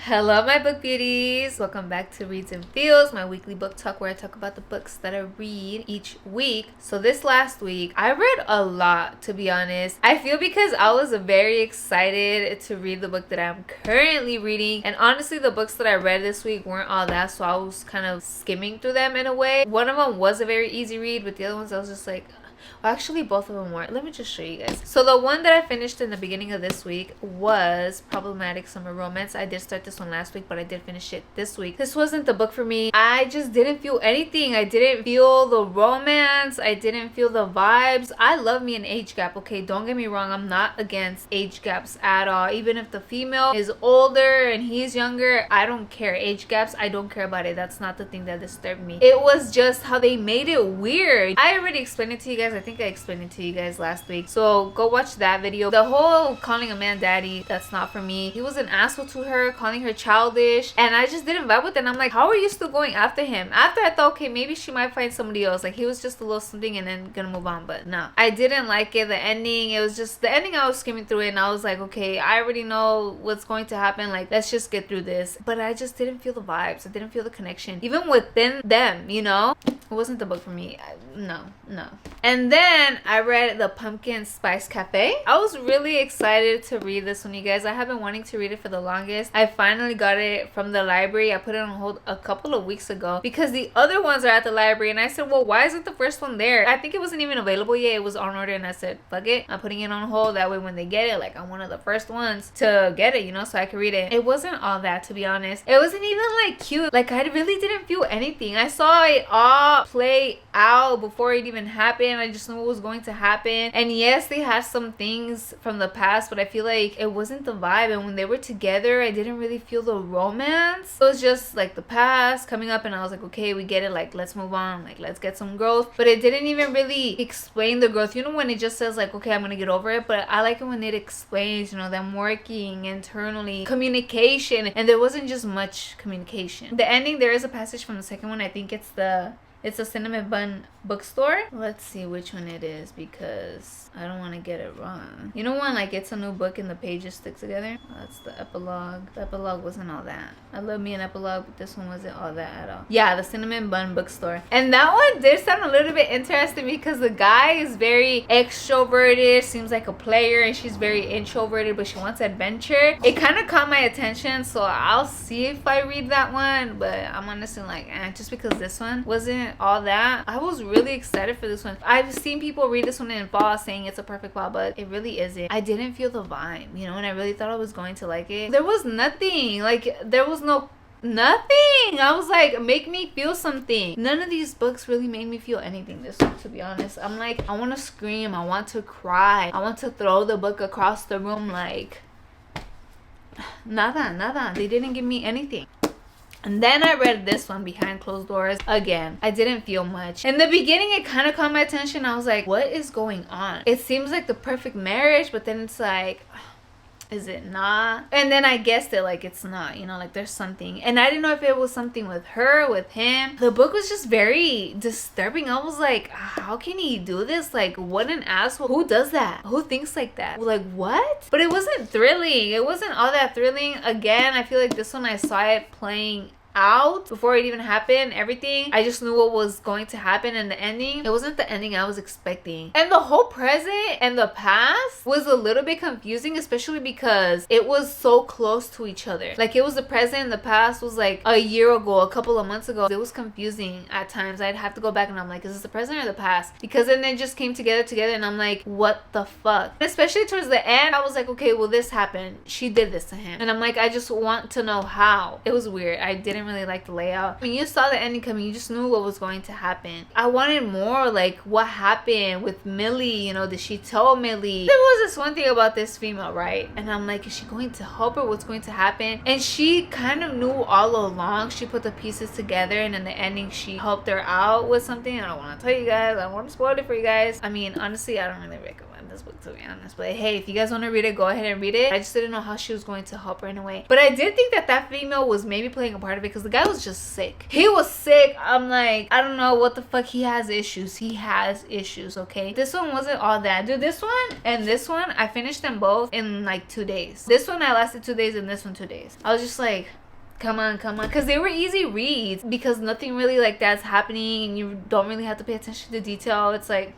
Hello, my book beauties. Welcome back to Reads and Feels, my weekly book talk where I talk about the books that I read each week. So this last week, I read a lot, to be honest. I feel because I was very excited to read the book that I'm currently reading. And honestly, the books that I read this week weren't all that, so I was kind of skimming through them in a way. One of them was a very easy read, but the other ones I was just like... Well, actually, both of them weren't. Let me just show you guys. So the one that I finished in the beginning of this week was Problematic Summer Romance. I did start this one last week, but I did finish it this week. This wasn't the book for me. I just didn't feel anything. I didn't feel the romance. I didn't feel the vibes. I love me an age gap, okay? Don't get me wrong. I'm not against age gaps at all. Even if the female is older and he's younger, I don't care. Age gaps, I don't care about it. That's not the thing that disturbed me. It was just how they made it weird. I already explained it to you guys. I think I explained it to you guys last week, so go watch that video. The whole calling a man daddy, that's not for me. He was an asshole to her, calling her childish, and I just didn't vibe with it. And I'm like, how are you still going after him? After I thought, okay, maybe she might find somebody else. Like, he was just a little something and then gonna move on. But no, I didn't like it. The ending, it was just the ending. I was skimming through it and I was like, okay, I already know what's going to happen. Like, let's just get through this. But I just didn't feel the vibes. I didn't feel the connection, even within them, you know. It wasn't the book for me. No. And then I read The Pumpkin Spice Cafe. I was really excited to read this one, you guys. I have been wanting to read it for the longest. I finally got it from the library. I put it on hold a couple of weeks ago because the other ones are at the library. And I said, well, why isn't the first one there? I think it wasn't even available yet. It was on order and I said, fuck it. I'm putting it on hold. That way when they get it, like, I'm one of the first ones to get it, you know, so I could read it. It wasn't all that, to be honest. It wasn't even like cute. Like, I really didn't feel anything. I saw it all play out before it even happened. I just knew what was going to happen. And yes, they had some things from the past, but I feel like it wasn't the vibe. And when they were together, I didn't really feel the romance. It was just like the past coming up and I was like, okay, we get it. Like, let's move on. Like, let's get some growth. But it didn't even really explain the growth. You know, when it just says like, okay, I'm gonna get over it. But I like it when it explains, you know, them working internally, communication. And there wasn't just much communication. The ending, there is a passage from the second one. I think it's a cinnamon bun bookstore. Let's see which one it is because I don't want to get it wrong. You know when like it's a new book and the pages stick together? That's the epilogue. The epilogue wasn't all that. I love me an epilogue, but this one wasn't all that at all. Yeah, the cinnamon bun bookstore. And that one did sound a little bit interesting because the guy is very extroverted, seems like a player, and she's very introverted, but she wants adventure. It kind of caught my attention, so I'll see if I read that one, but I'm honestly like, just because this one wasn't all that. I was really excited for this one. I've seen people read this one in fall saying it's a perfect fall, but it really isn't. I didn't feel the vibe, you know, and I really thought I was going to like it. There was nothing. Like, there was nothing. I was like, make me feel something. None of these books really made me feel anything this week, to be honest. I'm like, I want to scream. I want to cry. I want to throw the book across the room. Like, nada. They didn't give me anything. And then I read this one, Behind Closed Doors. Again, I didn't feel much. In the beginning, it kind of caught my attention. I was like, what is going on? It seems like the perfect marriage, but then it's like... is it not? And then I guessed it, like, it's not, you know, like there's something. And I didn't know if it was something with her, with him. The book was just very disturbing. I was like, how can he do this? Like, what an asshole. Who does that? Who thinks like that? Like, what? But it wasn't thrilling. It wasn't all that thrilling. Again, I feel like this one I saw it playing out before it even happened. Everything, I just knew what was going to happen. And the ending, it wasn't the ending I was expecting. And the whole present and the past was a little bit confusing, especially because it was so close to each other. Like, it was the present and the past was like a year ago, a couple of months ago. It was confusing at times. I'd have to go back and I'm like, is this the present or the past? Because then they just came together and I'm like, what the fuck? And especially towards the end, I was like, okay, well, this happened. She did this to him. And I'm like, I just want to know how. It was weird. I didn't really like the layout. When you saw the ending coming, you just knew what was going to happen. I wanted more, like, what happened with Millie, you know, did she tell Millie? There was this one thing about this female, right? And I'm like, is she going to help her? What's going to happen? And she kind of knew all along. She put the pieces together and in the ending she helped her out with something. I don't want to tell you guys. I don't want to spoil it for you guys. I mean, honestly, I don't really recommend this this book, to be honest. But hey, if you guys want to read it, go ahead and read it. I just didn't know how she was going to help her in a way. But I did think that that female was maybe playing a part of it because the guy was just sick. He was sick. I'm like, I don't know what the fuck. He has issues. He has issues, okay? This one wasn't all that. Dude, this one and this one, I finished them both in like 2 days. This one, I lasted 2 days, and this one 2 days. I was just like, come on, because they were easy reads because nothing really like that's happening and you don't really have to pay attention to detail. It's like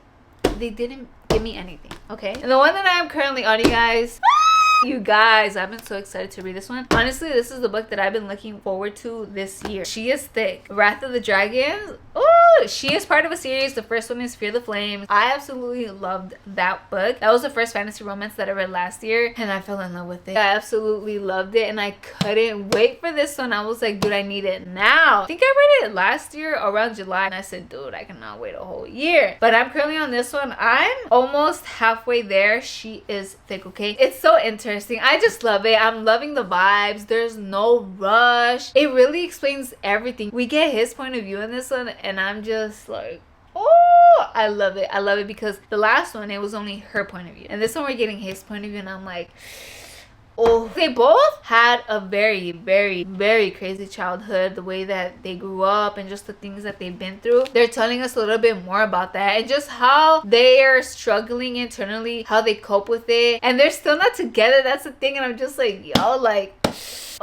they didn't give me anything, okay? And the one that I'm currently on, you guys, I've been so excited to read this one. Honestly, this is the book that I've been looking forward to this year. She is thick. Wrath of the Dragons. Oh, she is part of a series. The first one is Fear the Flames. I absolutely loved that book. That was the first fantasy romance that I read last year, and I fell in love with it. I absolutely loved it, and I couldn't wait for this one. I was like, dude, I need it now. I think I read it last year around July, and I said, dude, I cannot wait a whole year. But I'm currently on this one. I'm almost halfway there. She is thick, okay? It's so interesting. I just love it. I'm loving the vibes. There's no rush. It really explains everything. We get his point of view in this one, and I'm just like, oh, I love it. I love it because the last one, it was only her point of view, and this one we're getting his point of view, and I'm like, oh. They both had a very, very, very crazy childhood, the way that they grew up and just the things that they've been through. They're telling us a little bit more about that and just how they are struggling internally, how they cope with it, and they're still not together. That's the thing. And I'm just like, yo, like,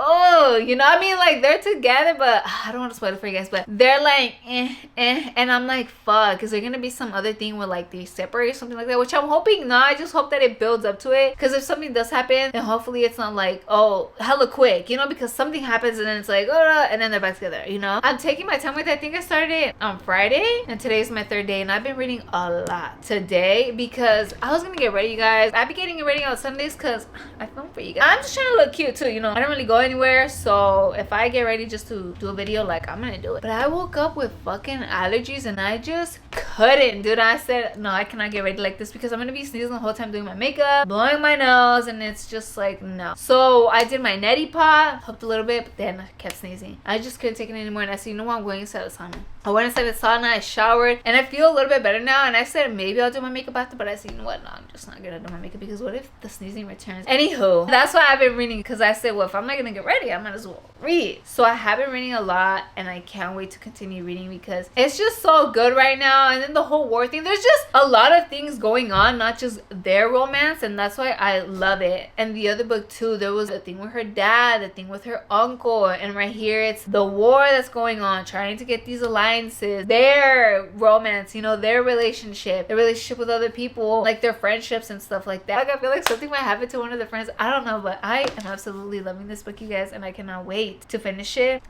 oh, you know what I mean? Like, they're together, but I don't want to spoil it for you guys, but they're like, and I'm like, fuck, is there gonna be some other thing where like they separate or something like that? Which I'm hoping not. I just hope that it builds up to it, because if something does happen, then hopefully it's not like, oh, hella quick, you know, because something happens and then it's like, oh, and then they're back together, you know? I'm taking my time with it. I think I started it on Friday, and today's my 3rd day, and I've been reading a lot today because I was gonna get ready, you guys. I've been getting ready on Sundays because I film for you guys. I'm just trying to look cute too, you know? I don't really go anywhere, so if I get ready just to do a video, like, I'm gonna do it. But I woke up with fucking allergies and I just couldn't, dude. I said, no, I cannot get ready like this because I'm gonna be sneezing the whole time doing my makeup, blowing my nose, and it's just like, no. So I did my neti pot, helped a little bit, but then I kept sneezing. I just couldn't take it anymore, and I said, you know what, I'm going inside the sauna. I went inside the sauna, I showered, and I feel a little bit better now. And I said maybe I'll do my makeup after, but I said, you know what, no, I'm just not gonna do my makeup because what if the sneezing returns? Anywho, that's why I've been reading, because I said, well, if I'm not gonna get ready, I might as well read. So I have been reading a lot, and I can't wait to continue reading because it's just so good right now. And then the whole war thing, there's just a lot of things going on, not just their romance, and that's why I love it. And the other book too, there was a thing with her dad, the thing with her uncle, and right here it's the war that's going on, trying to get these alliances, their romance, you know, their relationship with other people, like their friendships and stuff like that. Like, I feel like something might happen to one of the friends, I don't know, but I am absolutely loving this book, you guys, and I cannot wait to finish it.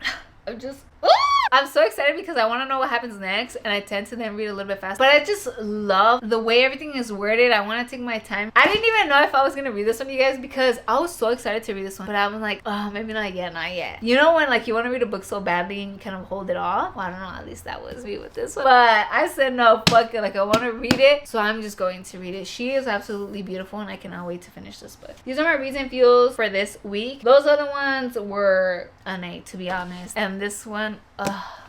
I'm so excited because I want to know what happens next, and I tend to then read a little bit fast. But I just love the way everything is worded. I want to take my time. I didn't even know if I was going to read this one, you guys, because I was so excited to read this one. But I was like, oh, maybe not yet. You know when like you want to read a book so badly and you kind of hold it off? Well, I don't know. At least that was me with this one. But I said, no, fuck it. Like, I want to read it. So I'm just going to read it. She is absolutely beautiful, and I cannot wait to finish this book. These are my reads and feels for this week. Those other ones were an 8, to be honest. And this one,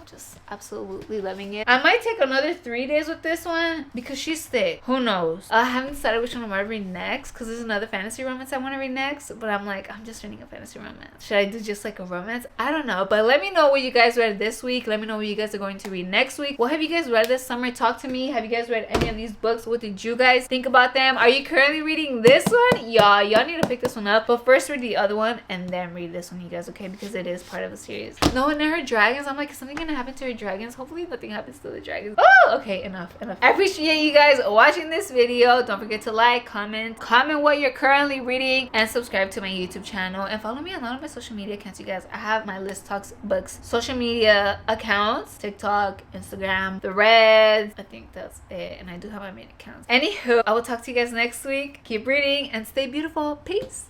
just absolutely loving it. I might take another 3 days with this one because she's thick. Who knows? I haven't decided which one I'm gonna read next because there's another fantasy romance I want to read next, but I'm like, I'm just reading a fantasy romance. Should I do just like a romance? I don't know, but let me know what you guys read this week. Let me know what you guys are going to read next week. What have you guys read this summer? Talk to me. Have you guys read any of these books? What did you guys think about them? Are you currently reading this one? Y'all need to pick this one up, but first read the other one and then read this one, you guys, okay? Because it is part of a series. No, and then her dragons, I'm like, is something gonna happen to her dragons? Hopefully nothing happens to the dragons. Oh, okay, enough. I appreciate you guys watching this video. Don't forget to like, comment what you're currently reading, and subscribe to my YouTube channel, and follow me on all of my social media accounts, you guys. I have my List Talks Books social media accounts: TikTok, Instagram, the Reds. I think that's it, and I do have my main accounts. Anywho, I will talk to you guys next week. Keep reading and stay beautiful. Peace.